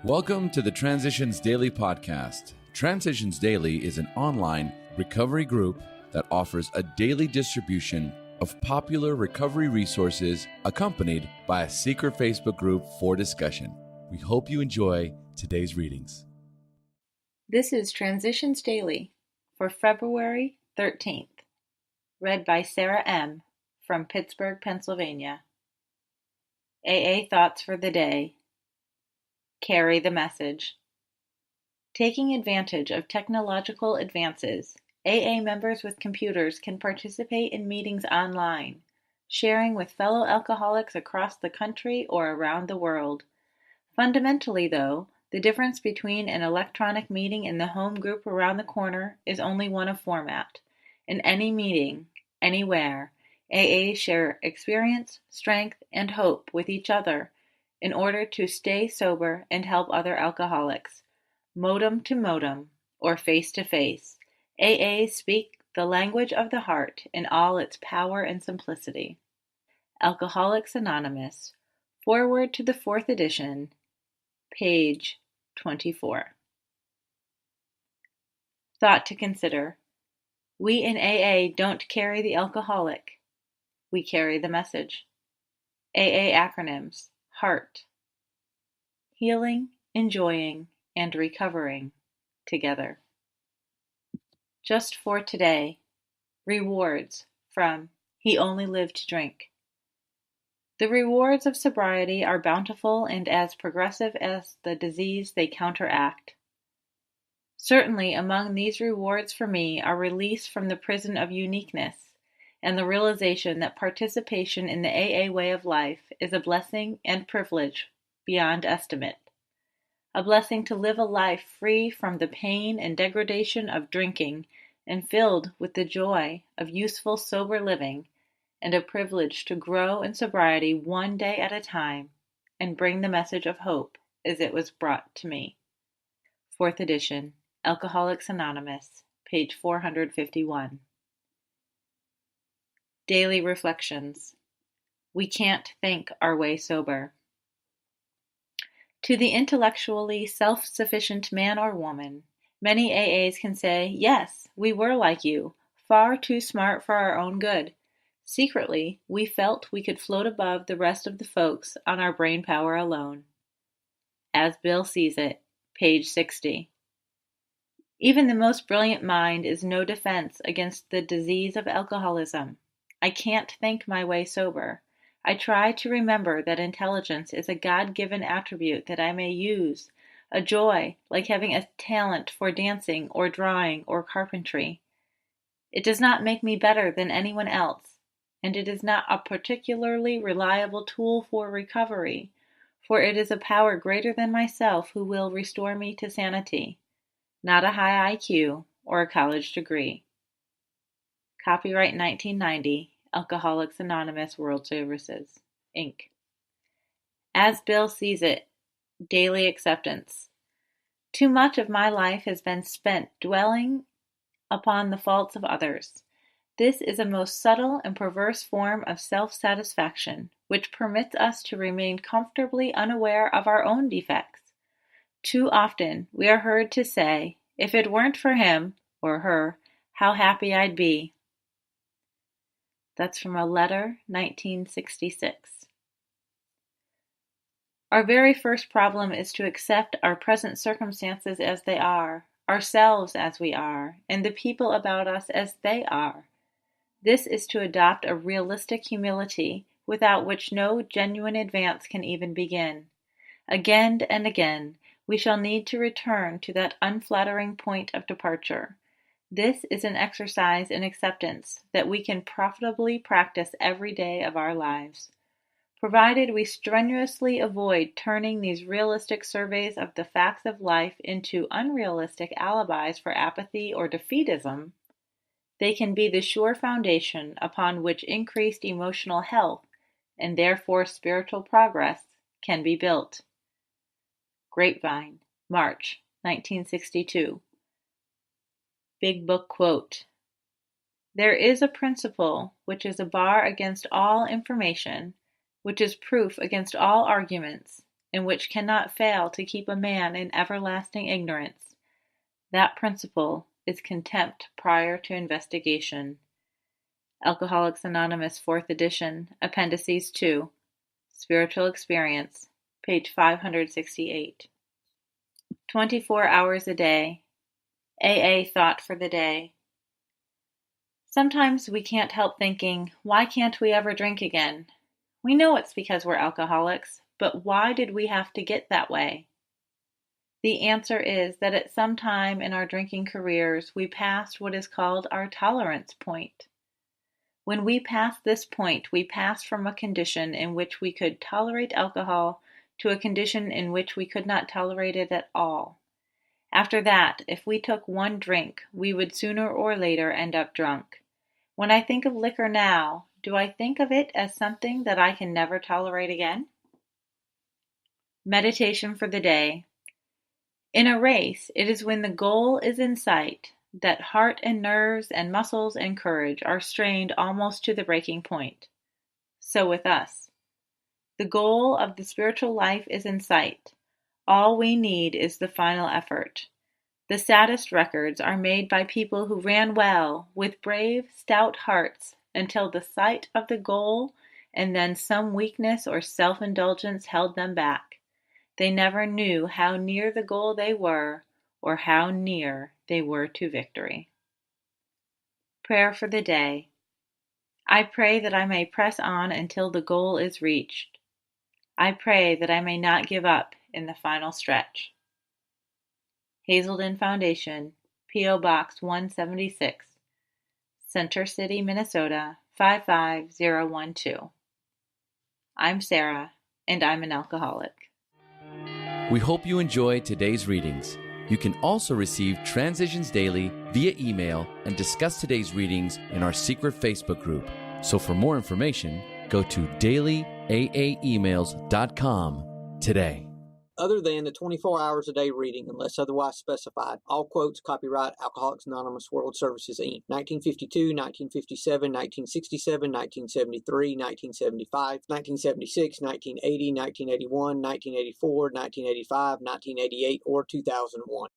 Welcome to the Transitions Daily podcast. Transitions Daily is an online recovery group that offers a daily distribution of popular recovery resources accompanied by a secret Facebook group for discussion. We hope you enjoy today's readings. This is Transitions Daily for February 13th, read by Sarah M. from Pittsburgh, Pennsylvania. AA Thoughts for the Day. Carry the message. Taking advantage of technological advances, AA members with computers can participate in meetings online, sharing with fellow alcoholics across the country or around the world. Fundamentally, though, the difference between an electronic meeting and the home group around the corner is only one of format. In any meeting, anywhere, AAs share experience, strength, and hope with each other in order to stay sober and help other alcoholics. Modem to modem, or face to face, AAs speak the language of the heart in all its power and simplicity. Alcoholics Anonymous, Foreword to the 4th edition, page 24. Thought to consider. We in AA don't carry the alcoholic. We carry the message. AA acronyms: HEART. Healing, enjoying, and recovering together. Just for today. Rewards from He Only Lived to Drink. The rewards of sobriety are bountiful and as progressive as the disease they counteract. Certainly among these rewards for me are release from the prison of uniqueness and the realization that participation in the AA way of life is a blessing and privilege beyond estimate. A blessing to live a life free from the pain and degradation of drinking and filled with the joy of useful sober living, and a privilege to grow in sobriety one day at a time and bring the message of hope as it was brought to me. 4th edition, Alcoholics Anonymous, page 451. Daily Reflections. We can't think our way sober. To the intellectually self-sufficient man or woman, many AAs can say, yes, we were like you, far too smart for our own good. Secretly, we felt we could float above the rest of the folks on our brain power alone. As Bill Sees It, page 60. Even the most brilliant mind is no defense against the disease of alcoholism. I can't think my way sober. I try to remember that intelligence is a God-given attribute that I may use, a joy like having a talent for dancing or drawing or carpentry. It does not make me better than anyone else, and it is not a particularly reliable tool for recovery, for it is a power greater than myself who will restore me to sanity, not a high IQ or a college degree. Copyright 1990, Alcoholics Anonymous World Services, Inc. As Bill Sees It, Daily Acceptance. Too much of my life has been spent dwelling upon the faults of others. This is a most subtle and perverse form of self-satisfaction, which permits us to remain comfortably unaware of our own defects. Too often we are heard to say, if it weren't for him or her, how happy I'd be. That's from a letter, 1966. Our very first problem is to accept our present circumstances as they are, ourselves as we are, and the people about us as they are. This is to adopt a realistic humility, without which no genuine advance can even begin. Again and again, we shall need to return to that unflattering point of departure. This is an exercise in acceptance that we can profitably practice every day of our lives, provided we strenuously avoid turning these realistic surveys of the facts of life into unrealistic alibis for apathy or defeatism. They can be the sure foundation upon which increased emotional health, and therefore spiritual progress, can be built. Grapevine, March, 1962. Big Book Quote. There is a principle which is a bar against all information, which is proof against all arguments, and which cannot fail to keep a man in everlasting ignorance. That principle is contempt prior to investigation. Alcoholics Anonymous, 4th edition, Appendices 2, Spiritual Experience, page 568. 24 hours a day. AA thought for the day. Sometimes we can't help thinking, why can't we ever drink again? We know it's because we're alcoholics, but why did we have to get that way? The answer is that at some time in our drinking careers, we passed what is called our tolerance point. When we passed this point, we passed from a condition in which we could tolerate alcohol to a condition in which we could not tolerate it at all. After that, if we took one drink, we would sooner or later end up drunk. When I think of liquor now, do I think of it as something that I can never tolerate again? Meditation for the day. In a race, it is when the goal is in sight that heart and nerves and muscles and courage are strained almost to the breaking point. So with us. The goal of the spiritual life is in sight. All we need is the final effort. The saddest records are made by people who ran well, with brave, stout hearts, until the sight of the goal and then some weakness or self-indulgence held them back. They never knew how near the goal they were, or how near they were to victory. Prayer for the day. I pray that I may press on until the goal is reached. I pray that I may not give up in the final stretch. Hazelden Foundation, P.O. Box 176, Center City, Minnesota 55012. I'm Sarah, and I'm an alcoholic. We hope you enjoyed today's readings. You can also receive Transitions Daily via email and discuss today's readings in our secret Facebook group. So for more information, go to dailyaaemails.com today. Other than the 24 hours a day reading, unless otherwise specified. All quotes copyright Alcoholics Anonymous World Services, Inc. 1952, 1957, 1967, 1973, 1975, 1976, 1980, 1981, 1984, 1985, 1988, or 2001.